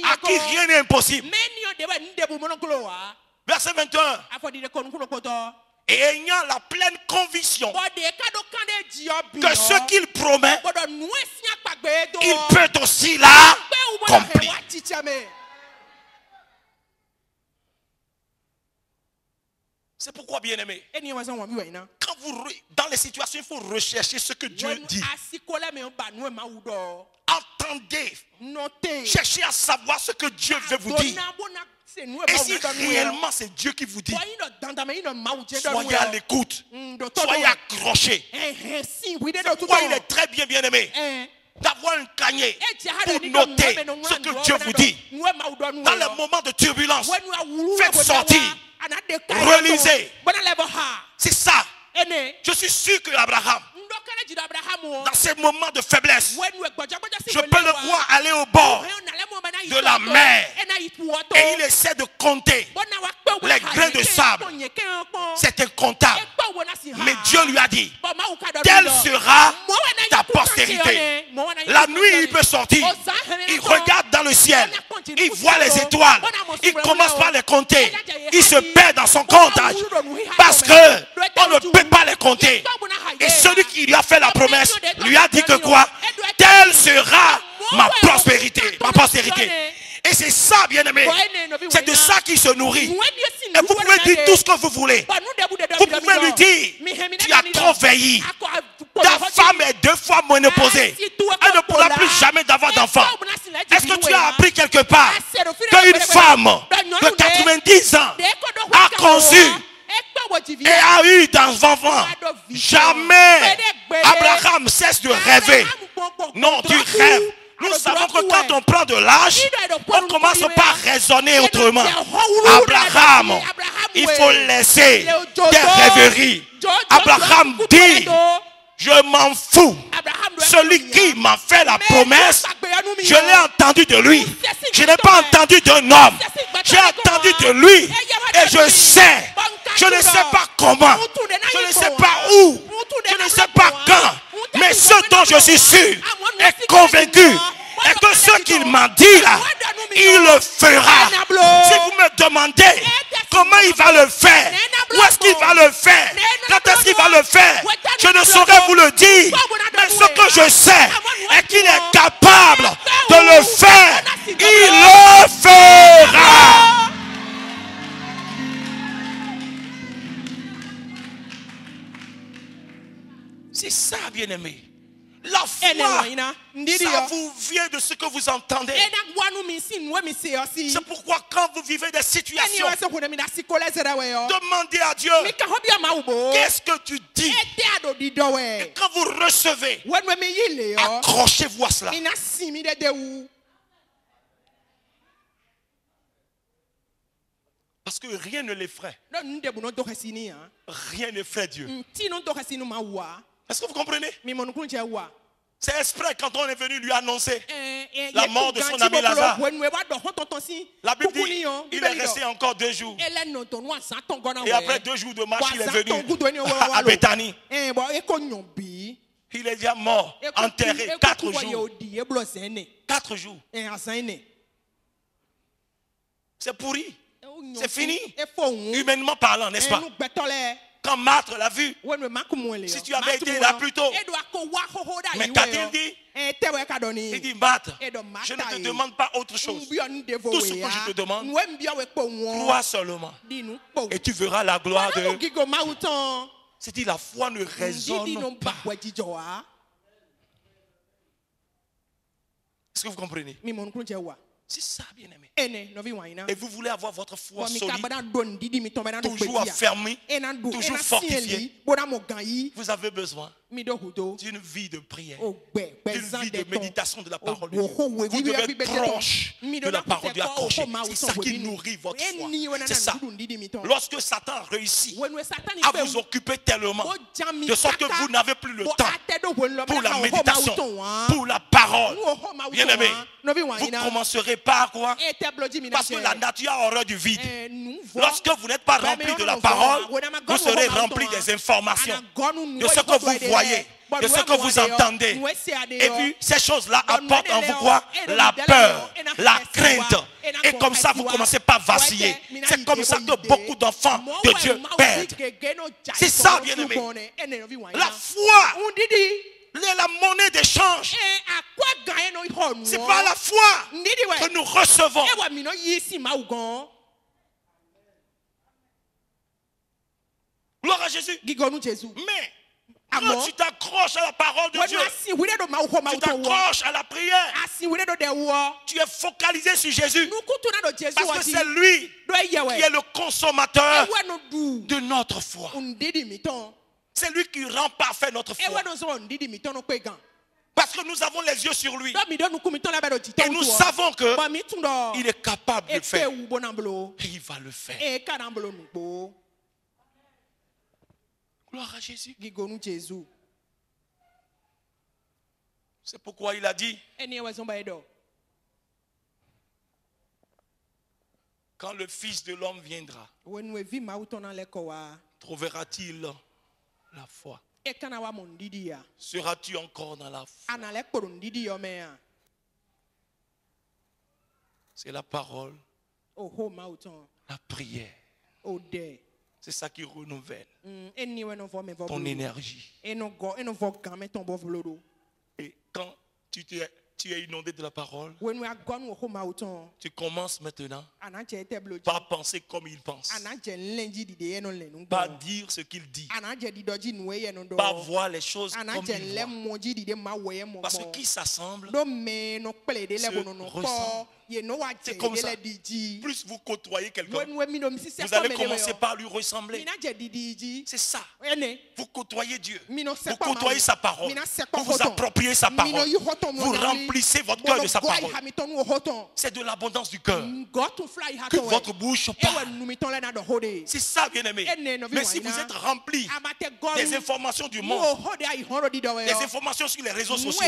à qui rien n'est impossible. Verset 21. Et ayant la pleine conviction que ce qu'il promet, il peut aussi l'accomplir. C'est pourquoi, bien-aimé, quand vous, dans les situations, il faut rechercher ce que Dieu dit. Entendez, cherchez à savoir ce que Dieu veut vous dire. Et si réellement c'est Dieu qui vous dit, soyez à l'écoute, soyez accrochés. Pourquoi il est très bien, bien-aimé, d'avoir un cahier pour noter ce que Dieu vous dit. Dans les moments de turbulence, faites sortir, relisez. C'est ça. Je suis sûr que Abraham, dans ces moments de faiblesse, je peux le voir aller au bord de la mer et il essaie de compter les grains de sable. C'est incontable. Mais Dieu lui a dit, telle sera ta postérité. La nuit, il peut sortir. Il regarde dans le ciel. Il voit les étoiles. Il commence par les compter. Il se perd dans son comptage. Parce que on ne peut pas les compter. Et celui qui lui a fait la promesse lui a dit que quoi? Telle sera ma prospérité, ma postérité. Et c'est ça, bien-aimé. C'est de ça qu'il se nourrit. Et vous pouvez dire tout ce que vous voulez. Vous pouvez lui dire, tu as trop veillé. Ta femme est 2 fois ménopausée. Elle ne pourra plus jamais d'avoir d'enfant. Est-ce que tu as appris quelque part qu'une femme de 90 ans a conçu et a eu dans enfant? Jamais. Abraham cesse de rêver. Non, tu rêves. Nous savons que quand on prend de l'âge, on commence par raisonner autrement. Abraham, il faut laisser des rêveries. Abraham dit, je m'en fous. Celui qui m'a fait la promesse, je l'ai entendu de lui. Je n'ai pas entendu d'un homme. J'ai entendu de lui. Et je sais. Je ne sais pas comment. Je ne sais pas où. Je ne sais pas quand. Mais ce dont je suis sûr et convaincu est que ce qu'il m'a dit là, il le fera. Si vous me demandez comment il va le faire, où est-ce qu'il va le faire, quand est-ce qu'il va le faire, je ne saurais vous le dire. Mais ce que je sais est qu'il est capable de le faire. Il le fera. C'est ça, bien-aimé. La foi, ça vous vient de ce que vous entendez. C'est pourquoi quand vous vivez des situations, demandez à Dieu, qu'est-ce que tu dis? Et quand vous recevez, accrochez-vous à cela. Parce que rien ne l'effraie. Rien n'effraie Dieu. Est-ce que vous comprenez? C'est exprès quand on est venu lui annoncer la mort de son ami Lazare. La Bible dit il est resté encore 2 jours. Et après 2 jours de marche, il est venu à Bethanie. Il est déjà mort, enterré 4 jours. 4 jours. C'est pourri. C'est fini. Humainement parlant, n'est-ce pas? Quand Marthe l'a vu, si tu avais été là plus tôt, mais qu'a-t-il dit? Il dit, Marthe, je ne te demande pas autre chose. Tout ce que je te demande, crois seulement. Et tu verras la gloire de Dieu. C'est-à-dire la foi ne raisonne pas. Est-ce que vous comprenez? C'est ça, bien-aimé. Et vous voulez avoir votre foi solide, toujours affermie, toujours fortifiée. Vous avez besoin d'une vie de prière, d'une vie de méditation de la parole de Dieu. Vous devez être proche de la parole de Dieu, accroché. C'est ça qui nourrit votre foi. C'est ça. Lorsque Satan réussit à vous occuper tellement, de sorte que vous n'avez plus le temps pour la méditation, pour la parole, bien-aimé, vous commencerez par quoi? Parce que la nature a horreur du vide. Lorsque vous n'êtes pas rempli de la parole, vous serez rempli des informations, de ce que vous voyez, de ce que vous entendez. Et puis ces choses-là apportent en vous quoi? La peur, la crainte. Et comme ça vous commencez par vaciller. C'est comme ça que beaucoup d'enfants de Dieu perdent. C'est ça, bien-aimé. La foi la monnaie d'échange. C'est par la foi que nous recevons. Gloire à Jésus. Mais quand tu t'accroches à la parole de Dieu, tu t'accroches à la prière, tu es focalisé sur Jésus. Parce que c'est lui qui est le consommateur de notre foi. C'est lui qui rend parfait notre foi. Parce que nous avons les yeux sur lui. Et nous savons qu'il est capable de le faire. Et il va le faire. Gloire à Jésus. C'est pourquoi il a dit, quand le Fils de l'homme viendra, trouvera-t-il la foi? Seras-tu encore dans la foi? C'est la parole, la prière. C'est ça qui renouvelle ton énergie. Et quand tu es inondé de la parole, tu commences maintenant par penser comme il pense, par dire ce qu'il dit, par voir les choses comme il voit. Parce que qui s'assemble se ressemble. C'est comme ça. Plus vous côtoyez quelqu'un, vous allez commencer par lui ressembler. C'est ça. Vous côtoyez Dieu. Vous côtoyez sa parole. Vous vous appropriez sa parole. Vous remplissez votre cœur de sa parole. C'est de l'abondance du cœur que votre bouche parle. C'est ça, bien-aimé. Mais si vous êtes rempli des informations du monde, des informations sur les réseaux sociaux,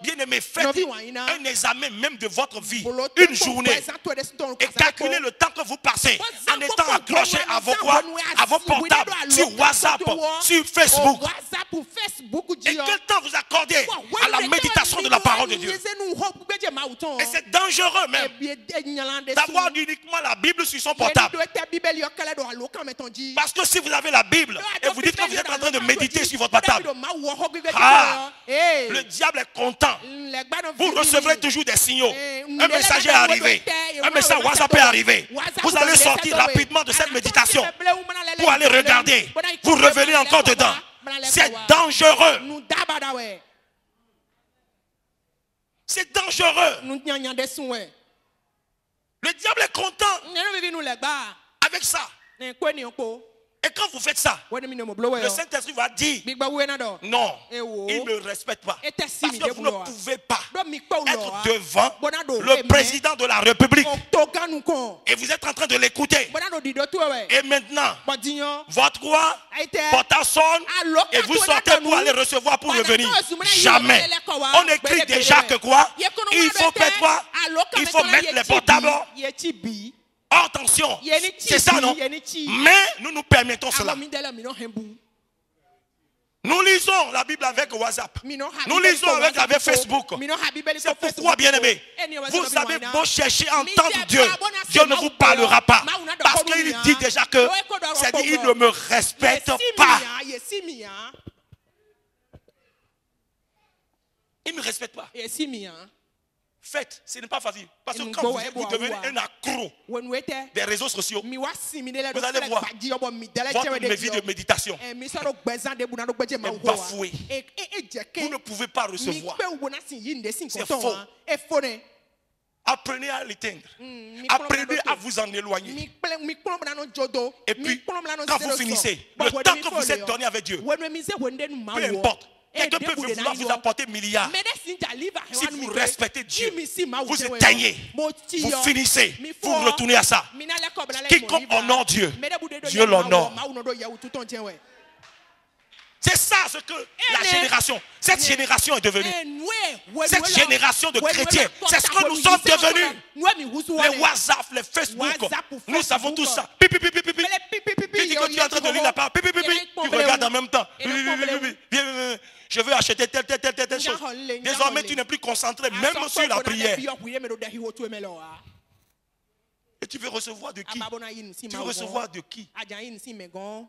bien-aimé, faites un examen même de votre vie, une journée, et calculez le temps que vous passez en étant accroché à vos portables, sur WhatsApp, sur Facebook. Et quel temps vous accordez à la méditation de la parole de Dieu. Et c'est dangereux même d'avoir uniquement la Bible sur son portable. Parce que si vous avez la Bible et vous dites que vous êtes en train de méditer sur votre portable, le diable est content. Vous recevrez toujours des signaux. Un message est arrivé. Un message WhatsApp est arrivé. Vous allez sortir rapidement de cette méditation pour aller regarder. Vous revenez encore dedans. C'est dangereux. C'est dangereux. Le diable est content avec ça. Et quand vous faites ça, le Saint-Esprit va dire non, il ne me respecte pas. Parce que vous ne pouvez pas être devant le président de la République et vous êtes en train de l'écouter. Et maintenant, votre roi porte sonne et vous sortez pour aller recevoir pour revenir. Jamais. On écrit déjà que quoi? Il faut faire quoi? Il faut mettre les portables. Oh, attention, c'est ça, non? Mais nous nous permettons cela. Nous lisons la Bible avec WhatsApp. Nous lisons avec Facebook. C'est pourquoi, bien-aimés, vous avez beau chercher à entendre Dieu, Dieu ne vous parlera pas. Parce qu'il dit déjà que c'est-à-dire il ne me respecte pas. Il ne me respecte pas. Faites, ce n'est pas facile. Parce que quand vous devenez un accro des réseaux sociaux, vous allez voir votre vie de méditation est bafouée. Vous ne pouvez pas recevoir. C'est faux. Apprenez à l'éteindre. Apprenez à vous en éloigner. Et puis, quand vous finissez, le temps que vous êtes donné avec Dieu, peu importe. Quelqu'un peut vouloir vous apporter milliards. Si vous respectez Dieu, vous éteignez, vous finissez, vous retournez à ça. Quiconque honore Dieu, Dieu l'honore. C'est ça ce que cette génération est devenue. Cette génération de chrétiens, c'est ce que nous sommes devenus. Les WhatsApp, les Facebook, nous savons tout ça. Tu dis que tu es en train de lire la parole, tu regardes en même temps. Je veux acheter telle chose. Désormais, tu n'es plus concentré même sur la prière. Et tu veux recevoir de qui? Tu veux recevoir de qui?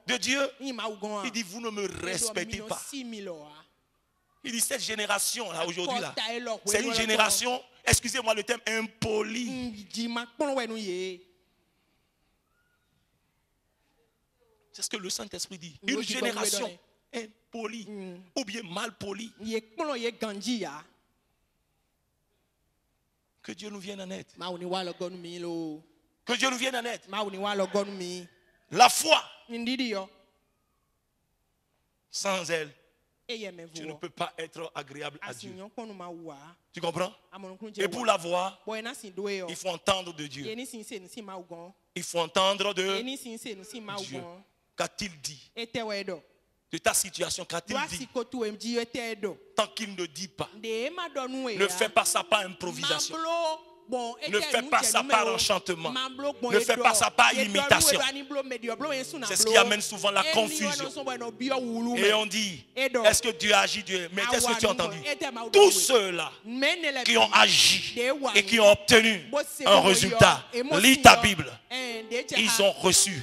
De Dieu. Il dit, vous ne me respectez pas. Il dit, cette génération-là, aujourd'hui, là, c'est une génération, excusez-moi le terme, impolie. C'est ce que le Saint-Esprit dit. Une génération impolie ou bien mal polie. Que Dieu nous vienne en aide. Que Dieu nous vienne en aide. La foi, sans elle, tu ne peux pas être agréable à Dieu. Tu comprends? Et pour la voir, il faut entendre de Dieu. Il faut entendre de Dieu. Qu'a-t-il dit? De ta situation, qu'a-t-il dit? Tant qu'il ne dit pas, ne fais pas ça par improvisation. Ne fais pas ça par enchantement. Ne fais pas ça par imitation. C'est ce qui amène souvent la confusion. Et on dit, est-ce que Dieu agit? Dieu? Mais qu'est-ce que tu as entendu? Tous ceux-là qui ont agi et qui ont obtenu un résultat, lis ta Bible, ils ont reçu.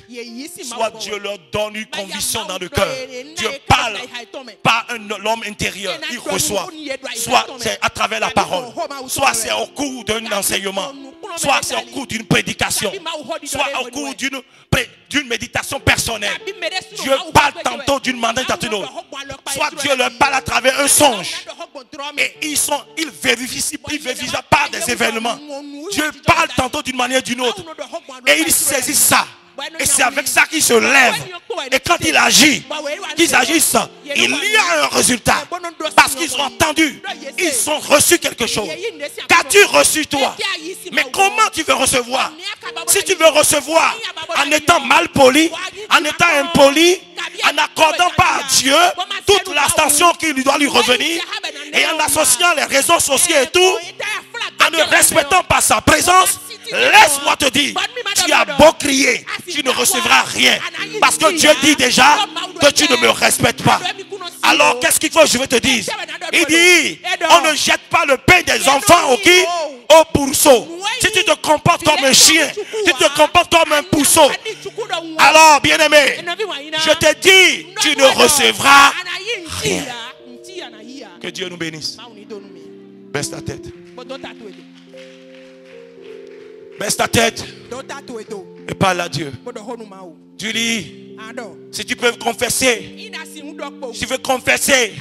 Soit Dieu leur donne une conviction dans le cœur. Dieu parle par l'homme intérieur, il reçoit. Soit c'est à travers la parole, soit c'est au cours d'un enseignement, soit c'est au cours d'une prédication, soit au cours d'une méditation personnelle. Dieu parle tantôt d'une manière à une autre. Soit Dieu leur parle à travers un songe. Et ils vérifient par des événements. Dieu parle tantôt d'une manière ou d'une autre. Et ils saisissent ça. Et c'est avec ça qu'ils se lèvent. Et quand ils agissent, il y a un résultat. Parce qu'ils ont entendu. Ils ont reçu quelque chose. Qu'as-tu reçu toi? Mais comment tu veux recevoir? Si tu veux recevoir en étant mal poli, en étant impoli, en n'accordant pas à Dieu toute l'attention qui doit lui revenir, et en associant les réseaux sociaux et tout, en ne respectant pas sa présence, laisse-moi te dire, tu as beau crier, tu ne recevras rien. Parce que Dieu dit déjà que tu ne me respectes pas. Alors qu'est-ce qu'il faut que je vais te dire? Il dit, on ne jette pas le pain des enfants au pourceau. Si tu te comportes comme un chien, si tu te comportes comme un puceau, alors bien-aimé, je te dis, tu ne recevras rien. Que Dieu nous bénisse. Baisse ta tête. Baisse ta tête et parle à Dieu. Tu dis, si tu peux confesser, si tu veux confesser,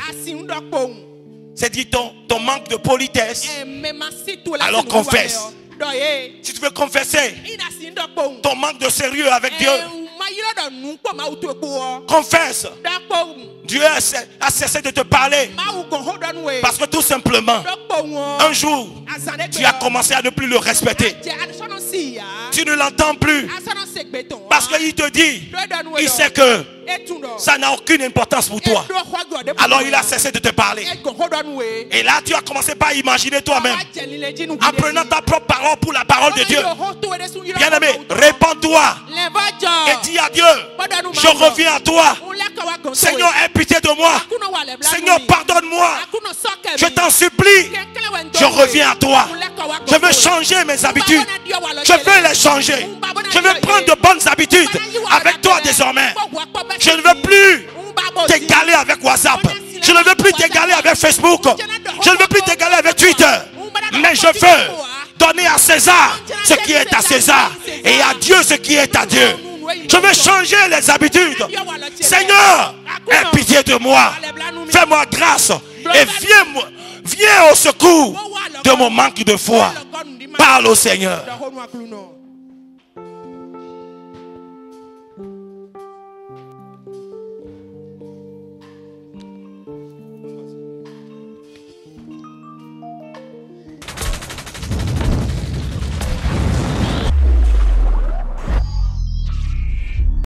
c'est dit ton manque de politesse, alors confesse. Si tu veux confesser ton manque de sérieux avec Dieu, confesse. Dieu a cessé de te parler parce que tout simplement un jour tu as commencé à ne plus le respecter. Tu ne l'entends plus parce qu'il te dit, il sait que ça n'a aucune importance pour toi. Alors il a cessé de te parler. Et là tu as commencé par imaginer toi-même en prenant ta propre parole pour la parole de Dieu. Bien-aimé, répands-toi et dis à Dieu, je reviens à toi. Seigneur, aie pitié de moi. Seigneur, pardonne-moi. Je t'en supplie. Je reviens à toi. Je veux changer mes habitudes. Je veux les changer. Je veux prendre de bonnes habitudes avec toi désormais. Je ne veux plus t'égaler avec WhatsApp. Je ne veux plus t'égaler avec Facebook. Je ne veux plus t'égaler avec Twitter. Mais je veux donner à César ce qui est à César et à Dieu ce qui est à Dieu. Je veux changer les habitudes. Seigneur, aie pitié de moi. Fais-moi grâce et viens au secours de mon manque de foi. Parle au Seigneur.